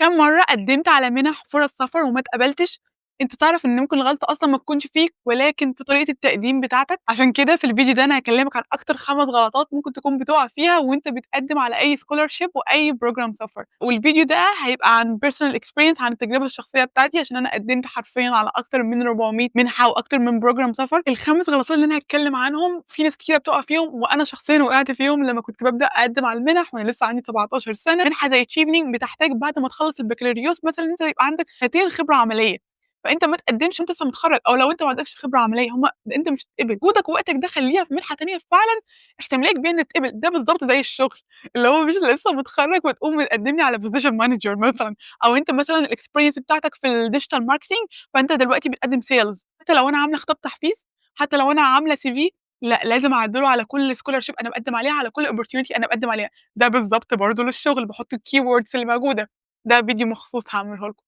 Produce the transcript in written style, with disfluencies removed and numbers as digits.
كام مرّة قدّمت على مِنَح وفُرَص سفر وما اتقبلتش؟ أنت تعرف إن ممكن الغلطة أصلًا ما تكونش فيك، ولكن في طريقة التقديم بتاعتك، عشان كده في الفيديو ده أنا هاكلمك عن أكتر 5 غلطات ممكن تكون بتُقع فيها وأنت بتقدّم على أي scholarship وأي program سفر، والفيديو ده هيبقى عن personal experience عن التجربة الشخصية بتاعتي، عشان أنا قدّمت حرفيًا على أكتر من 400 مِنحة وأكتر من program سفر. ال5 غلطات اللي أنا هاتكلم عنهم في ناس كتيرة بتُقع فيهم، وأنا شخصيًا وقعت فيهم لمّا كنت بابدأ أقدّم على المِنَح وأنا لسه عندي 17 سنة. مِنحة زي Chevening بتحتاج بعد ما تخلّص البكالوريوس مثلًا إن أنت يبقى عندك سنتين خبرة عملية، فأنت ما تقدّمش وأنت لسه متخرّج، أو لو أنت ما عندكش خبرة عملية أنت مش هتتقبل. جهدك ووقتك ده خلّيها في مِنحة تانية فعلًا احتمالية كبيرة إنك تتقبل، ده بالضبط زي الشغل، اللي هو مش لسه متخرّج وتقوم تقدّم لي على position manager مثلًا، أو أنت مثلًا الexperience بتاعتك في الdigital marketing فأنت دلوقتي بتقدّم sales. حتى لو أنا عاملة خطاب تحفيز، حتى لو أنا عاملة CV، لأ لازم أعدّله على كل scholarship أنا باقدّم عليها، على كل opportunity أنا باقدّم عليها. ده بالضبط برضه للشغل، باحط الkeywords اللي موجودة. ده فيديو مخصوص هاعمله لكم.